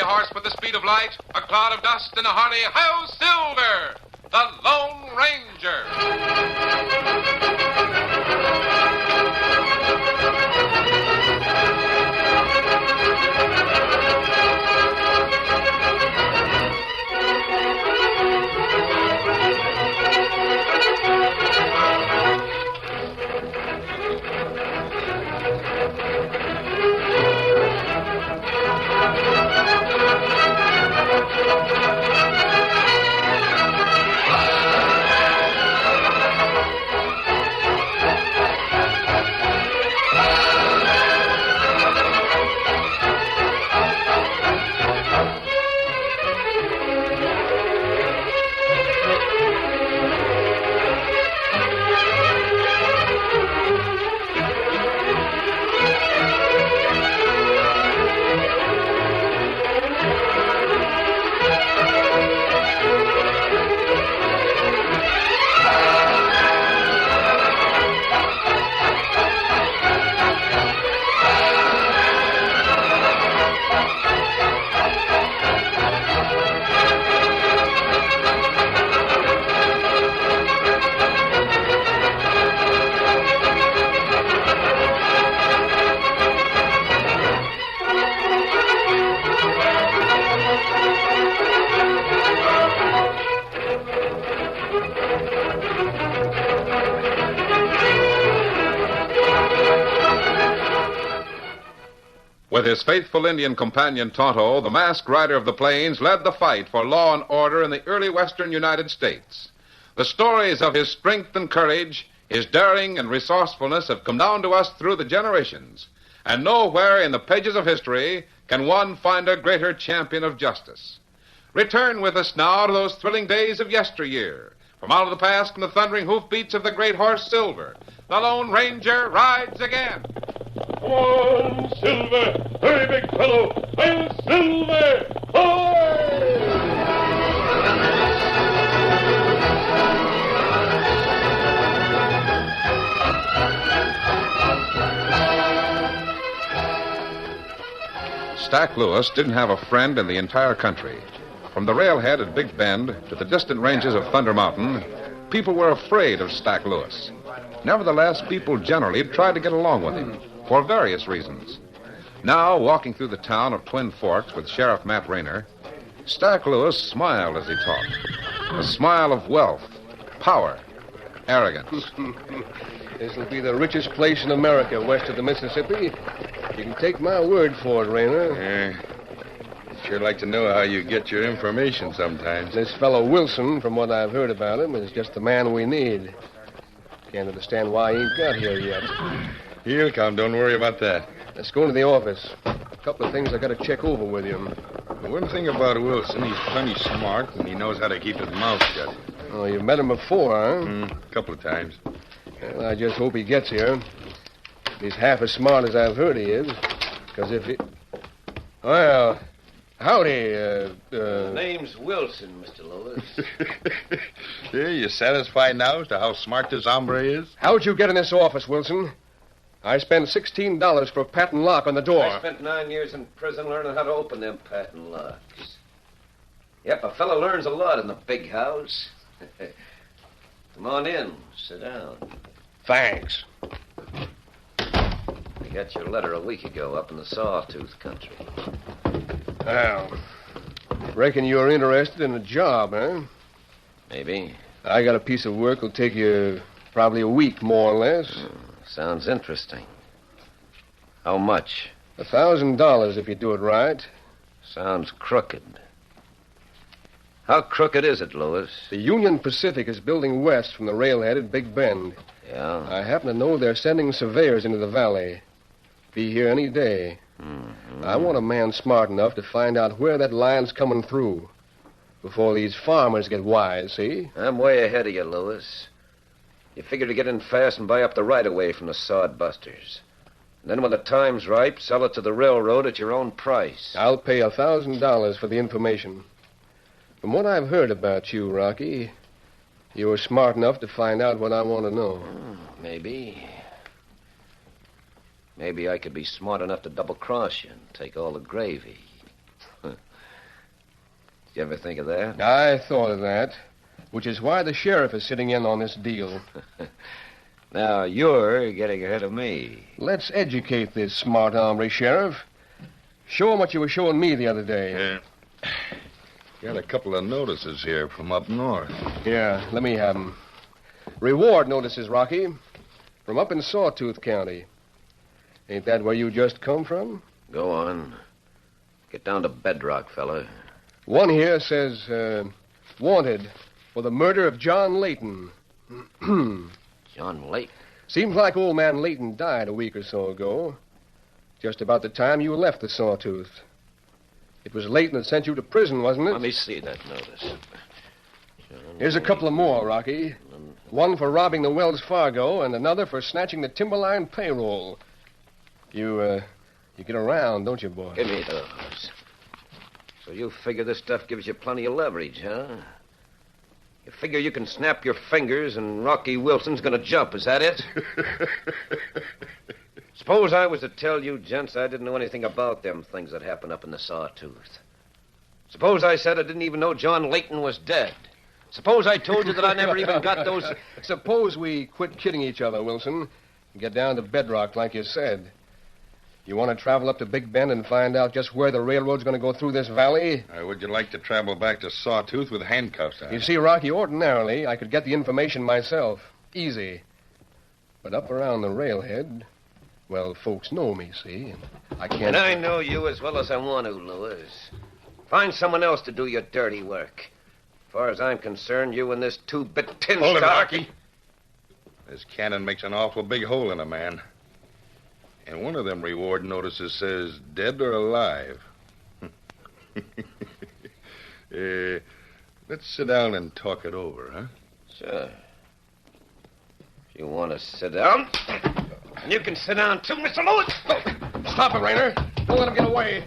horse with the speed of light, a cloud of dust, and a hearty "Hi-Yo Silver!" The Lone With his faithful Indian companion Tonto, the masked rider of the plains led the fight for law and order in the early western United States. The stories of his strength and courage, his daring and resourcefulness have come down to us through the generations. And nowhere in the pages of history can one find a greater champion of justice. Return with us now to those thrilling days of yesteryear. From out of the past come the thundering hoofbeats of the great horse Silver. The Lone Ranger rides again. Come on, Silver! Hurry, big fellow! I'm Silver! Ahoy! Stack Lewis didn't have a friend in the entire country. From the railhead at Big Bend to the distant ranges of Thunder Mountain, people were afraid of Stack Lewis. Nevertheless, people generally tried to get along with him for various reasons. Now, walking through the town of Twin Forks with Sheriff Matt Rayner, Stack Lewis smiled as he talked. A smile of wealth, power, arrogance. This will be the richest place in America west of the Mississippi. You can take my word for it, Rayner. Sure like to know how you get your information sometimes. This fellow Wilson, from what I've heard about him, is just the man we need. Can't understand why he ain't got here yet. He'll come. Don't worry about that. Let's go into the office. A couple of things I got to check over with you. One thing about Wilson, he's plenty smart, and he knows how to keep his mouth shut. Oh, you've met him before, huh? A couple of times. Well, I just hope he gets here. He's half as smart as I've heard he is. Because if he... Well, howdy, Name's Wilson, Mr. Lewis. Yeah, you satisfied now as to how smart this hombre is? How'd you get in this office, Wilson? I spent $16 for a patent lock on the door. I spent 9 years in prison learning how to open them patent locks. Yep, a fellow learns a lot in the big house. Come on in. Sit down. Thanks. I got your letter a week ago up in the Sawtooth country. Well, reckon you're interested in a job, huh? Maybe. I got a piece of work that'll take you probably a week, more or less. Sounds interesting. How much? $1,000 if you do it right. Sounds crooked. How crooked is it, Lewis? The Union Pacific is building west from the railhead at Big Bend. Yeah? I happen to know they're sending surveyors into the valley. Be here any day. Mm-hmm. I want a man smart enough to find out where that line's coming through before these farmers get wise, see? I'm way ahead of you, Lewis. You figure to get in fast and buy up the right-of-way from the sodbusters. And then when the time's ripe, sell it to the railroad at your own price. I'll pay $1,000 for the information. From what I've heard about you, Rocky, you were smart enough to find out what I want to know. Maybe. Maybe I could be smart enough to double-cross you and take all the gravy. You ever think of that? I thought of that, which is why the sheriff is sitting in on this deal. Now, you're getting ahead of me. Let's educate this smart hombre, Sheriff. Show him what you were showing me the other day. Got a couple of notices here from up north. Yeah, let me have them. Reward notices, Rocky. From up in Sawtooth County. Ain't that where you just come from? Go on. Get down to bedrock, fella. One here says, wanted for the murder of John Layton. John Layton? Seems like old man Layton died a week or so ago. Just about the time you left the Sawtooth. It was Layton that sent you to prison, wasn't it? Let me see that notice. Here's a couple of more, Rocky. One for robbing the Wells Fargo and another for snatching the Timberline payroll. You get around, don't you, boy? Give me those. So you figure this stuff gives you plenty of leverage, huh? You figure you can snap your fingers and Rocky Wilson's gonna jump, is that it? Suppose I was to tell you, gents, I didn't know anything about them things that happened up in the Sawtooth. Suppose I said I didn't even know John Layton was dead. Suppose I told you that I never even got those... Suppose we quit kidding each other, Wilson, and get down to bedrock like you said. You want to travel up to Big Bend and find out just where the railroad's going to go through this valley? Would you like to travel back to Sawtooth with handcuffs on? You see, Rocky, ordinarily, I could get the information myself. Easy. But up around the railhead, well, folks know me, see, and I can't... And I know you as well as I want to, Lewis. Find someone else to do your dirty work. As far as I'm concerned, you and this two-bit tin Hold it, stock... Rocky. This cannon makes an awful big hole in a man. And one of them reward notices says dead or alive. Let's sit down and talk it over, huh? Sure. If you want to sit down, you can sit down too, Mr. Lewis. Stop it, Raynor. Don't let him get away.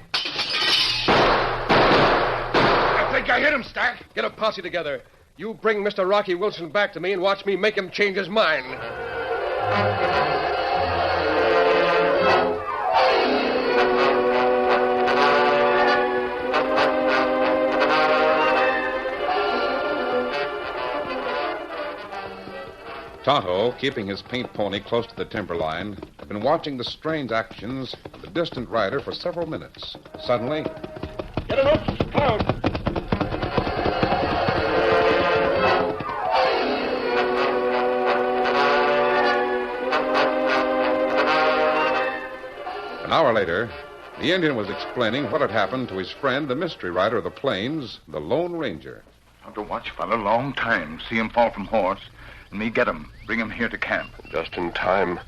I think I hit him, Stack. Get a posse together. You bring Mr. Rocky Wilson back to me and watch me make him change his mind. Tonto, keeping his paint pony close to the timberline, had been watching the strange actions of the distant rider for several minutes. Suddenly... Get him up! Out! An hour later, the Indian was explaining what had happened to his friend, the mystery rider of the plains, the Lone Ranger. Have to watch fella long time. See him fall from horse. And me get him. Bring him here to camp. Just in time.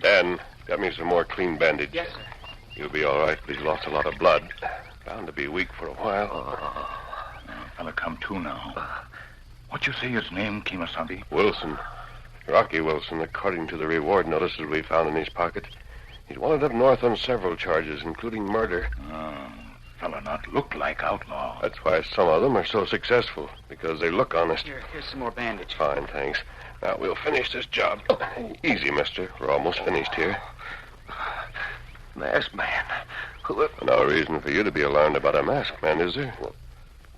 Dan, get me some more clean bandage. Yes, sir. You'll be all right, but he's lost a lot of blood. Bound to be weak for a while. Fella come to now. What you say his name, Kemosabe? Wilson. Rocky Wilson, according to the reward notices we found in his pocket. He's wanted up north on several charges, including murder. Fella not look like outlaw. That's why some of them are so successful, because they look honest. Here's some more bandage. Fine, thanks. Now, we'll finish this job. Easy, mister. We're almost finished here. Masked man. No reason for you to be alarmed about a masked man, is there?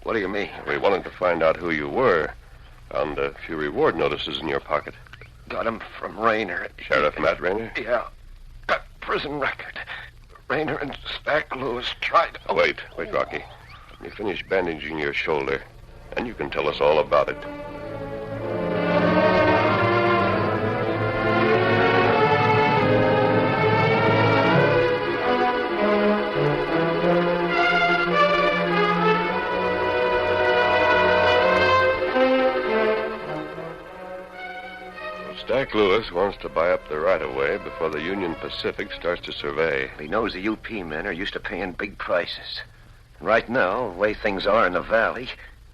What do you mean? We wanted to find out who you were. Found a few reward notices in your pocket. Got him from Raynor. Sheriff Matt Raynor? Yeah. Got prison record. Raynor and Stack Lewis tried... Oh. Wait, Rocky. Let me finish bandaging your shoulder, and you can tell us all about it. Stack Lewis wants to buy up the right-of-way before the Union Pacific starts to survey. He knows the UP men are used to paying big prices. And right now, the way things are in the valley,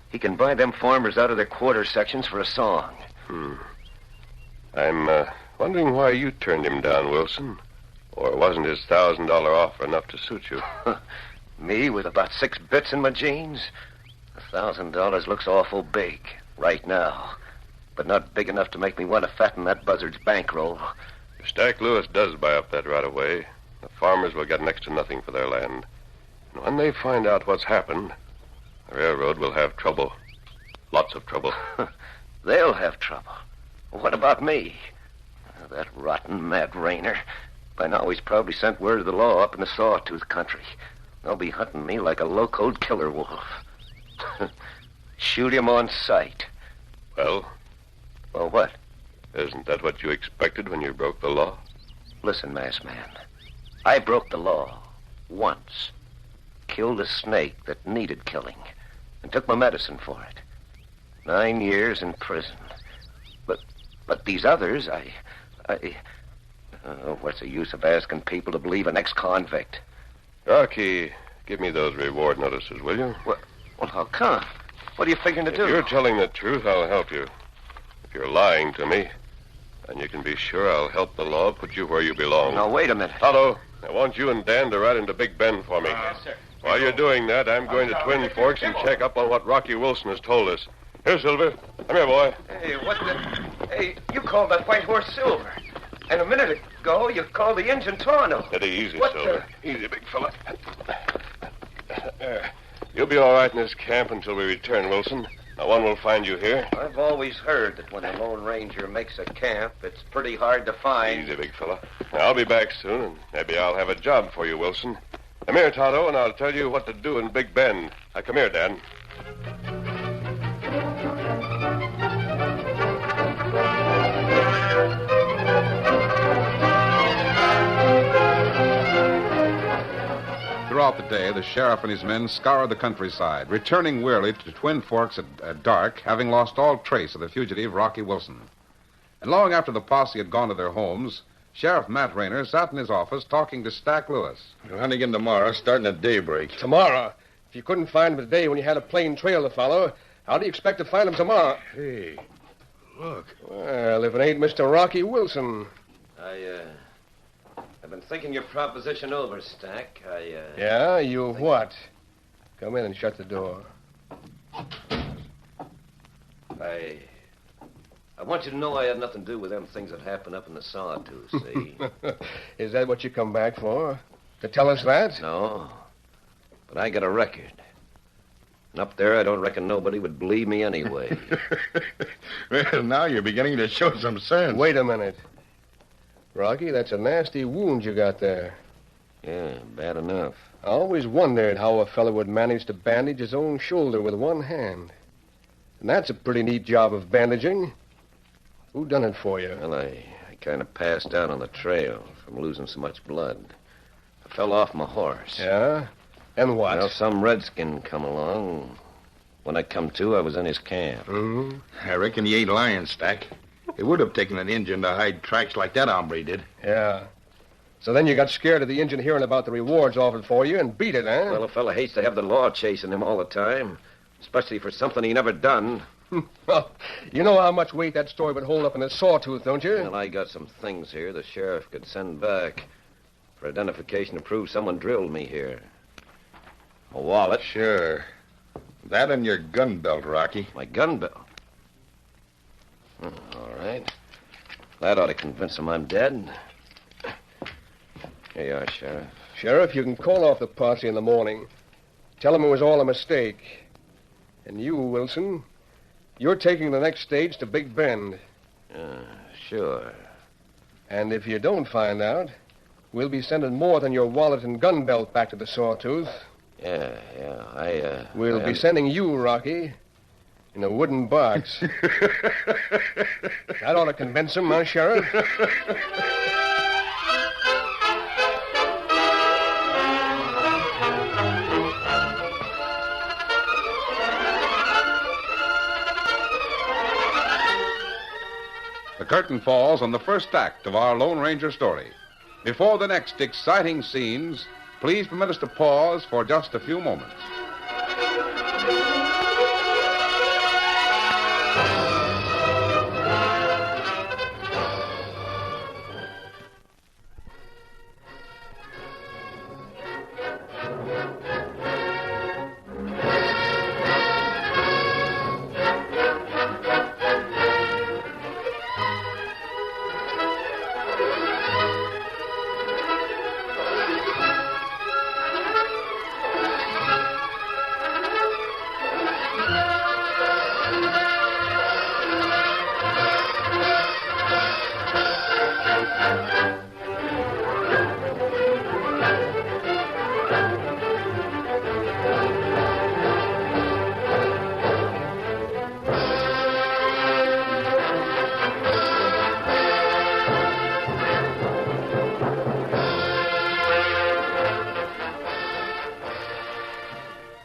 he can buy them farmers out of their quarter sections for a song. I'm wondering why you turned him down, Wilson. Or wasn't his $1,000 offer enough to suit you? Me with about 6 bits in my jeans? $1,000 looks awful big right now. But not big enough to make me want to fatten that buzzard's bankroll. If Stack Lewis does buy up that right-of-way, the farmers will get next to nothing for their land. And when they find out what's happened, The railroad will have trouble. Lots of trouble. They'll have trouble. What about me? That rotten Matt Rayner. By now he's probably sent word of the law up in the Sawtooth country. They'll be hunting me like a locoed killer wolf. Shoot him on sight. Well, Well, what? isn't that what you expected when you broke the law? Listen, masked man. I broke the law. Once. Killed a snake that needed killing. And took my medicine for it. 9 years in prison. But these others, what's the use of asking people to believe an ex-convict? Rocky, give me those reward notices, will you? Well, how come? What are you figuring to do? If you're telling the truth, I'll help you. If you're lying to me, then you can be sure I'll help the law put you where you belong. Now, wait a minute. Tonto, I want you and Dan to ride into Big Bend for me. Yes, sir. While you're doing that, I'm going to Twin Forks and check up on what Rocky Wilson has told us. Here, Silver. Come here, boy. Hey, what the... Hey, you called that white horse Silver. And a minute ago, you called the engine Torno. Steady, easy, What Silver. Easy, big fella. You'll be all right in this camp until we return, Wilson. No one will find you here. I've always heard that when the Lone Ranger makes a camp, it's pretty hard to find. Easy, big fella. Now, I'll be back soon, and maybe I'll have a job for you, Wilson. Come here, Tonto, and I'll tell you what to do in Big Bend. Now, come here, Dan. Throughout the day, the sheriff and his men scoured the countryside, returning wearily to Twin Forks at dark, having lost all trace of the fugitive Rocky Wilson. And long after the posse had gone to their homes, Sheriff Matt Rayner sat in his office talking to Stack Lewis. We're hunting again tomorrow, starting at daybreak. Tomorrow. If you couldn't find him today when you had a plain trail to follow, how do you expect to find him tomorrow? Hey, look. Well, if it ain't Mr. Rocky Wilson. I've been thinking your proposition over, Stack. Yeah, you what? Come in and shut the door. I want you to know I had nothing to do with them things that happened up in the Sawtooth, see? Is that what you come back for? To tell us that? No. But I got a record. And up there, I don't reckon nobody would believe me anyway. Well, now you're beginning to show some sense. Wait a minute. Rocky, that's a nasty wound you got there. Yeah, bad enough. I always wondered how a fellow would manage to bandage his own shoulder with one hand. And that's a pretty neat job of bandaging. Who done it for you? Well, I kind of passed out on the trail from losing so much blood. I fell off my horse. Yeah? And what? Well, some redskin come along. When I come to, I was in his camp. Mm-hmm. I reckon he ain't lying, Stack. It would have taken an Injun to hide tracks like that hombre did. Yeah. So then you got scared of the Injun hearing about the rewards offered for you and beat it, eh? Well, a fella hates to have the law chasing him all the time, especially for something he never done. Well, you know how much weight that story would hold up in a sawtooth, don't you? Well, I got some things here the sheriff could send back for identification to prove someone drilled me here. A wallet. Sure. That and your gun belt, Rocky. My gun belt. All right. That ought to convince him I'm dead. Here you are, Sheriff. Sheriff, you can call off the posse in the morning. Tell them it was all a mistake. And you, Wilson, you're taking the next stage to Big Bend. Sure. And if you don't find out, we'll be sending more than your wallet and gun belt back to the Sawtooth. Yeah. We'll be sending you, Rocky, in a wooden box. That ought to convince him, huh, Sheriff? The curtain falls on the first act of our Lone Ranger story. Before the next exciting scenes, please permit us to pause for just a few moments.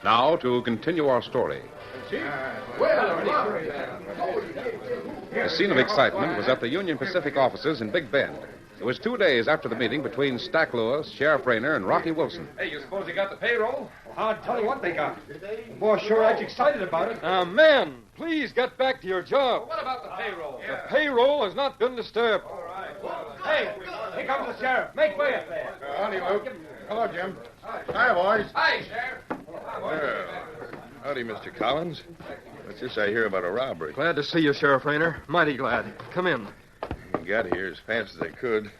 Now, to continue our story. The scene of excitement was at the Union Pacific offices in Big Bend. It was 2 days after the meeting between Stack Lewis, Sheriff Rayner, and Rocky Wilson. Hey, you suppose you got the payroll? I'll tell you what they got. The boss sure acts excited about it. Men, please get back to your job. What about the payroll? The payroll has not been disturbed. All right. Hey, here comes the sheriff. Make way up there. Howdy, Luke. Hello, Jim. Hi, boys. Hi, Sheriff. Well, howdy, Mr. Collins. What's this I hear about a robbery? Glad to see you, Sheriff Rayner. Mighty glad. Come in. I got here as fast as I could.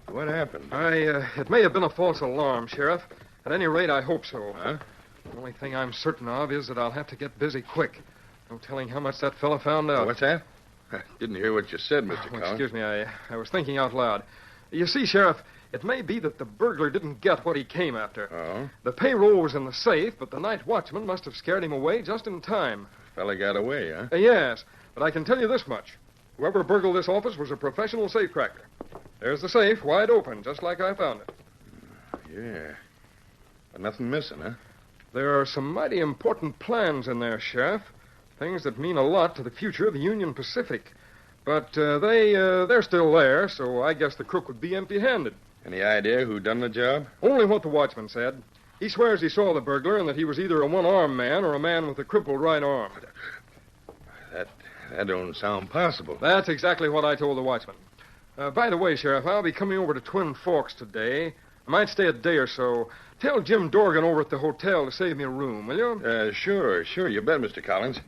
What happened? It may have been a false alarm, Sheriff. At any rate, I hope so. Huh? The only thing I'm certain of is that I'll have to get busy quick. No telling how much that fella found out. What's that? I didn't hear what you said, Mr. Collins. Excuse me, I was thinking out loud. You see, Sheriff, it may be that the burglar didn't get what he came after. Oh? The payroll was in the safe, but the night watchman must have scared him away just in time. Fella got away, huh? Yes, but I can tell you this much. Whoever burgled this office was a professional safecracker. There's the safe, wide open, just like I found it. Yeah. But nothing missing, huh? There are some mighty important plans in there, Sheriff. Things that mean a lot to the future of the Union Pacific. But they're still there, so I guess the crook would be empty-handed. Any idea who done the job? Only what the watchman said. He swears he saw the burglar and that he was either a one-armed man or a man with a crippled right arm. That don't sound possible. That's exactly what I told the watchman. By the way, Sheriff, I'll be coming over to Twin Forks today. I might stay a day or so. Tell Jim Dorgan over at the hotel to save me a room, will you? Sure. You bet, Mr. Collins.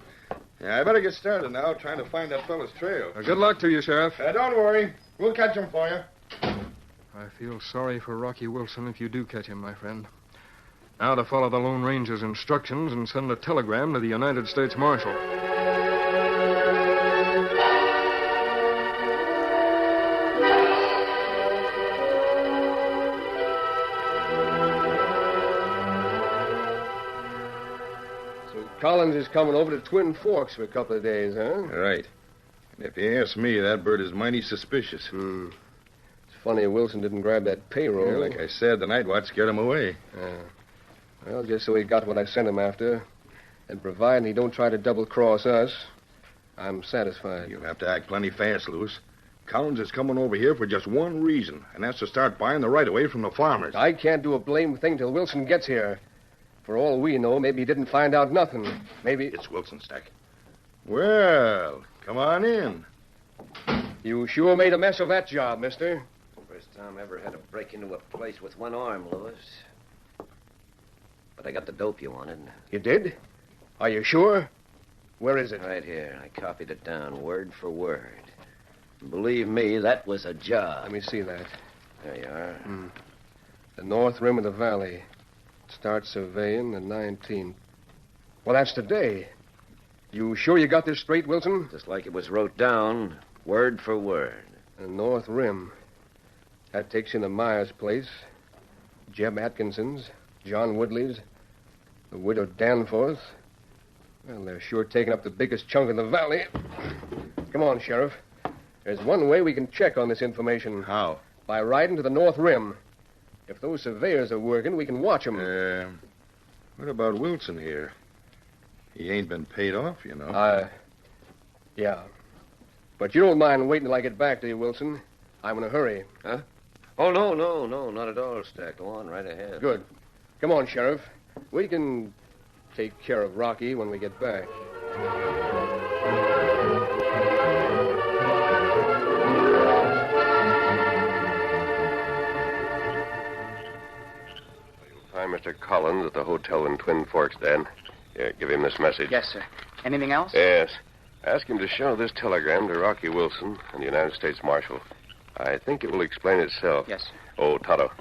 Yeah, I better get started now trying to find that fella's trail. Good luck to you, Sheriff. Don't worry. We'll catch him for you. I feel sorry for Rocky Wilson if you do catch him, my friend. Now to follow the Lone Ranger's instructions and send a telegram to the United States Marshal. Collins is coming over to Twin Forks for a couple of days, huh? Right. And if you ask me, that bird is mighty suspicious. It's funny Wilson didn't grab that payroll. Yeah, like I said, the night watch scared him away. Well, just so he got what I sent him after, and providing he don't try to double-cross us, I'm satisfied. You'll have to act plenty fast, Lewis. Collins is coming over here for just one reason, and that's to start buying the right-of-way from the farmers. I can't do a blame thing till Wilson gets here. For all we know, maybe he didn't find out nothing. Maybe... It's Wilson, Stack. Well, come on in. You sure made a mess of that job, mister. First time I ever had to break into a place with one arm, Lewis. But I got the dope you wanted. You did? Are you sure? Where is it? Right here. I copied it down word for word. And believe me, that was a job. Let me see that. There you are. The north rim of the valley. Start surveying the 19th. Well, that's today. You sure you got this straight, Wilson? Just like it was wrote down, word for word. The north rim. That takes you to Myers' place, Jeb Atkinson's, John Woodley's, the widow Danforth. Well, they're sure taking up the biggest chunk of the valley. Come on, Sheriff. There's one way we can check on this information. How? By riding to the north rim. If those surveyors are working, we can watch them. What about Wilson here? He ain't been paid off, you know. Yeah. But you don't mind waiting till I get back to you, Wilson. I'm in a hurry. Huh? Oh, no, not at all, Stack. Go on right ahead. Good. Come on, Sheriff. We can take care of Rocky when we get back. Find Mr. Collins at the hotel in Twin Forks, Dan. Yeah, give him this message. Yes, sir. Anything else? Yes. Ask him to show this telegram to Rocky Wilson and the United States Marshal. I think it will explain itself. Yes, sir. Oh, Tonto.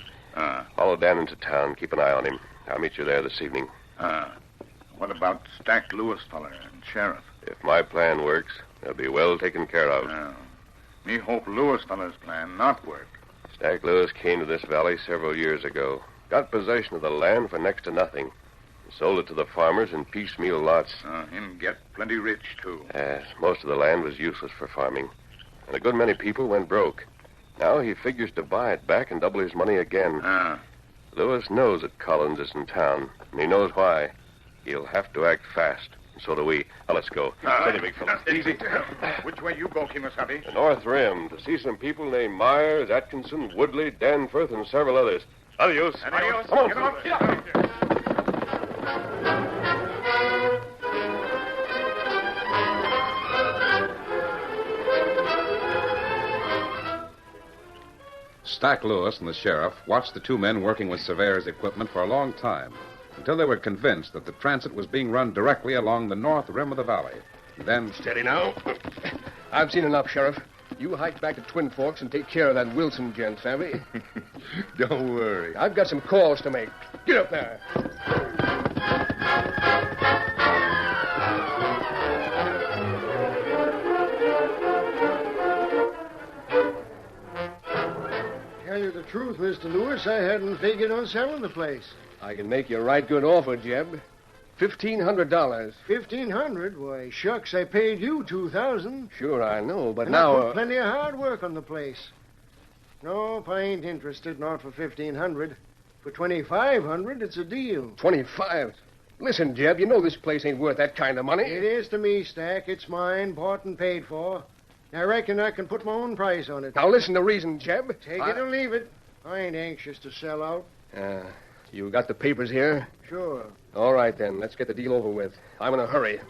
Follow Dan into town. Keep an eye on him. I'll meet you there this evening. What about Stack Lewis feller and Sheriff? If my plan works, they'll be well taken care of. Me hope Lewis feller's plan not work. Stack Lewis came to this valley several years ago. Got possession of the land for next to nothing. Sold it to the farmers in piecemeal lots. Him get plenty rich, too. Yes, most of the land was useless for farming. And a good many people went broke. Now he figures to buy it back and double his money again. Lewis knows that Collins is in town, and he knows why. He'll have to act fast. So do we. Now, let's go. Steady, big fella. Easy. Which way you go, Kimasabi? The North Rim to see some people named Myers, Atkinson, Woodley, Danforth, and several others. Adios. Adios. Come on. Get on. Stack Lewis and the sheriff watched the two men working with Surveyor's equipment for a long time, until they were convinced that the transit was being run directly along the north rim of the valley. And then... Steady now. I've seen enough, Sheriff. You hike back to Twin Forks and take care of that Wilson gent, savvy? Don't worry. I've got some calls to make. Get up there. Tell you the truth, Mr. Lewis, I hadn't figured on selling the place. I can make you a right good offer, Jeb. $1,500. $1,500? Why, shucks, I paid you $2,000. Sure, I know, but And now... I put plenty of hard work on the place. Nope, I ain't interested, not for $1,500. For $2,500, it's a deal. 25. Listen, Jeb, you know this place ain't worth that kind of money. It is to me, Stack. It's mine, bought and paid for. I reckon I can put my own price on it. Now listen to reason, Jeb. Take it or leave it. I ain't anxious to sell out. You got the papers here? Sure. All right, then. Let's get the deal over with. I'm in a hurry.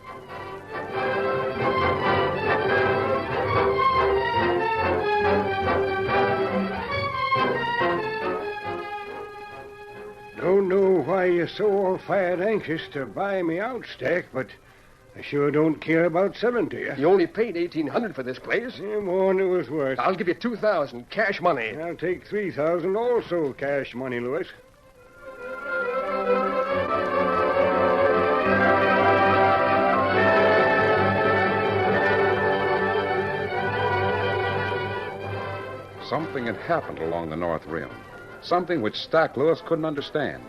Don't know why you're so all-fired anxious to buy me out, Stack, but I sure don't care about selling to you. You only paid $1,800 for this place. Yeah, more than it was worth. I'll give you $2,000, cash money. I'll take $3,000 also, cash money, Lewis. Something had happened along the north rim. Something which Stack Lewis couldn't understand.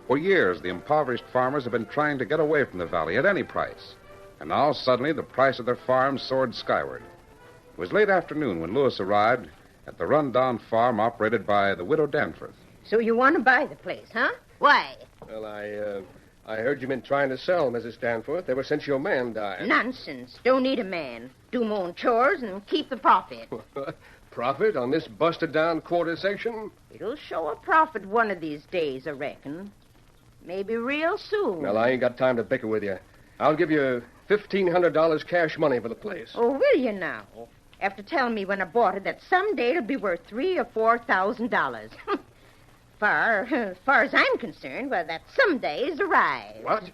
For years, the impoverished farmers had been trying to get away from the valley at any price. And now, suddenly, the price of their farms soared skyward. It was late afternoon when Lewis arrived at the rundown farm operated by the widow Danforth. So you want to buy the place, huh? Why? Well, I heard you've been trying to sell, Mrs. Danforth, ever since your man died. Nonsense. Don't need a man. Do my own chores and keep the profit. Profit on this busted-down quarter section? It'll show a profit one of these days, I reckon. Maybe real soon. Well, I ain't got time to bicker with you. I'll give you $1,500 cash money for the place. Oh, will you now? After telling me when I bought it that someday it'll be worth $3,000 or $4,000. Far as I'm concerned, well, that someday's arrived. What?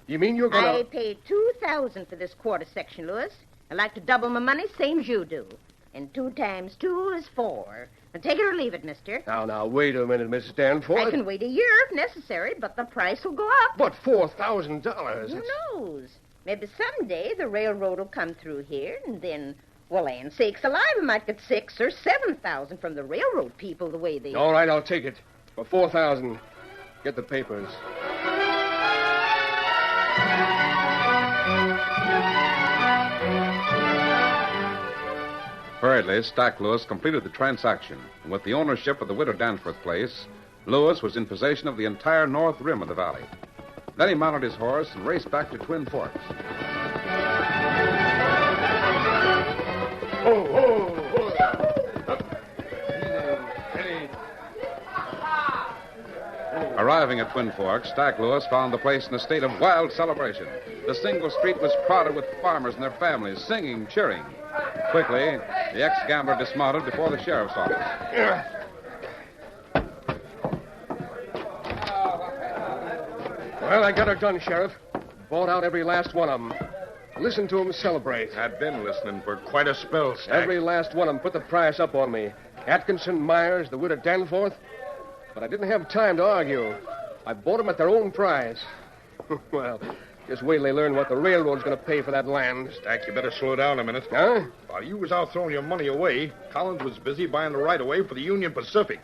You mean you're gonna... I paid $2,000 for this quarter section, Lewis. I like to double my money, same as you do. And 2 times 2 is 4. Now, take it or leave it, mister. Now, wait a minute, Miss Danforth. I can wait a year if necessary, but the price will go up. But $4,000. Who knows? Maybe someday the railroad will come through here, and then, well, land sakes alive, I might get 6,000 or 7,000 from the railroad people the way they... All right, I'll take it. For $4,000. Get the papers. Hurriedly, Stack Lewis completed the transaction, and with the ownership of the widow Danforth place, Lewis was in possession of the entire north rim of the valley. Then he mounted his horse and raced back to Twin Forks. Arriving at Twin Forks, Stack Lewis found the place in a state of wild celebration. The single street was crowded with farmers and their families, singing, cheering. Quickly, the ex-gambler dismounted before the sheriff's office. Well, I got her done, Sheriff. Bought out every last one of them. Listen to them celebrate. I've been listening for quite a spell, Stack. Every last one of them put the price up on me. Atkinson, Myers, the widow Danforth. But I didn't have time to argue. I bought them at their own price. Well, just wait till they learn what the railroad's going to pay for that land. Stack, you better slow down a minute. Huh? While you was out throwing your money away, Collins was busy buying the right-of-way for the Union Pacific.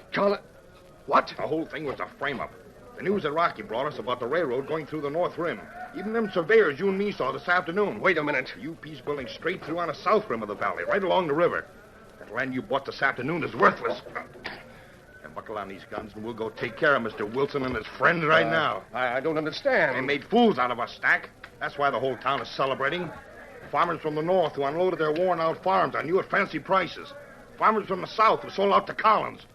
What? The whole thing was a frame-up. The news that Rocky brought us about the railroad going through the North Rim. Even them surveyors you and me saw this afternoon. Wait a minute. UP's building straight through on the south rim of the valley, right along the river. That land you bought this afternoon is worthless. And Buckle on these guns, and we'll go take care of Mr. Wilson and his friends right now. I don't understand. They made fools out of us, Stack. That's why the whole town is celebrating. Farmers from the north who unloaded their worn-out farms on you at fancy prices. Farmers from the south who sold out to Collins.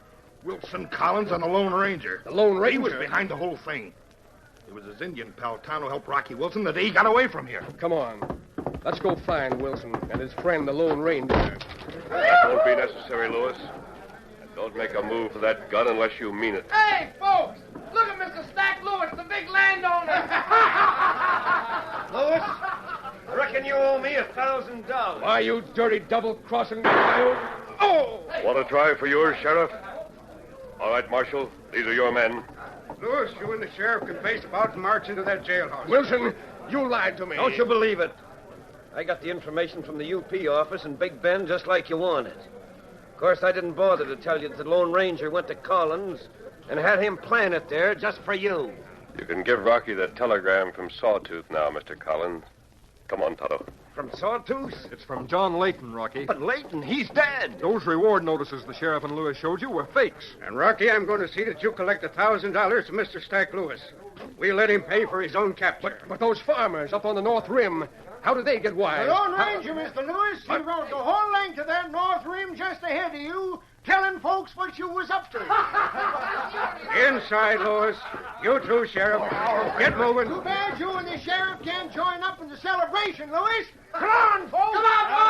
Wilson Collins and the Lone Ranger. The Lone Ranger? He was behind the whole thing. It was his Indian pal, Tano, helped Rocky Wilson the day he got away from here. Come on. Let's go find Wilson and his friend, the Lone Ranger. That won't be necessary, Lewis. And don't make a move for that gun unless you mean it. Hey, folks! Look at Mr. Stack Lewis, the big landowner. Lewis, I reckon you owe me $1,000. Why, you dirty double-crossing... Oh! Want to try for yours, Sheriff? All right, Marshal. These are your men. Lewis, you and the sheriff can face about and march into that jailhouse. Wilson, you lied to me. Don't you believe it? I got the information from the UP office in Big Bend just like you wanted. Of course, I didn't bother to tell you that the Lone Ranger went to Collins and had him plan it there just for you. You can give Rocky that telegram from Sawtooth now, Mr. Collins. Come on, Toto. From Sawtooth? It's from John Layton, Rocky. But Layton, he's dead. Those reward notices the sheriff and Lewis showed you were fakes. And, Rocky, I'm going to see that you collect $1,000 from Mr. Stack Lewis. We'll let him pay for his own capture. But those farmers up on the North Rim, how did they get wise? The Lone Ranger, Mr. Lewis, he rode the whole length of that North Rim just ahead of you, telling folks what you was up to. Inside, Lewis. You too, Sheriff. Get moving. Too bad you and the sheriff can't join up in the celebration, Lewis. Come on, folks. Come on,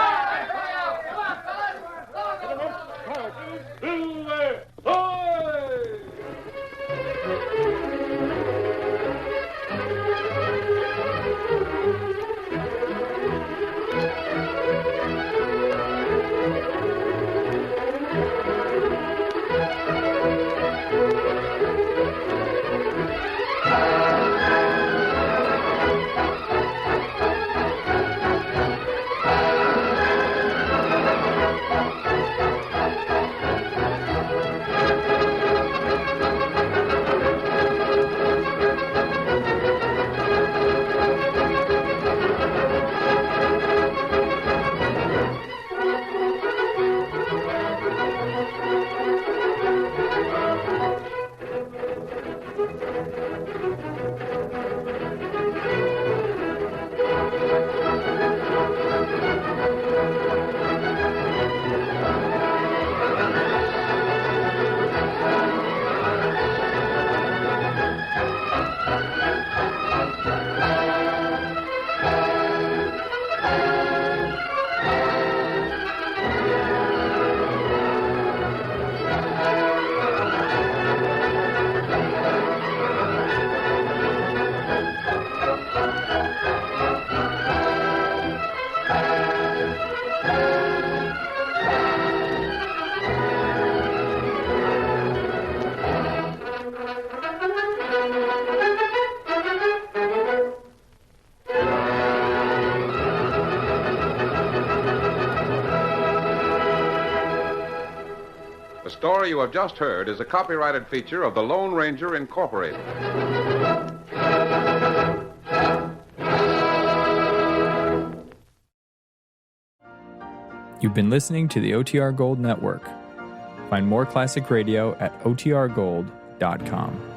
The story you have just heard is a copyrighted feature of the Lone Ranger Incorporated. You've been listening to the OTR Gold Network. Find more classic radio at otrgold.com.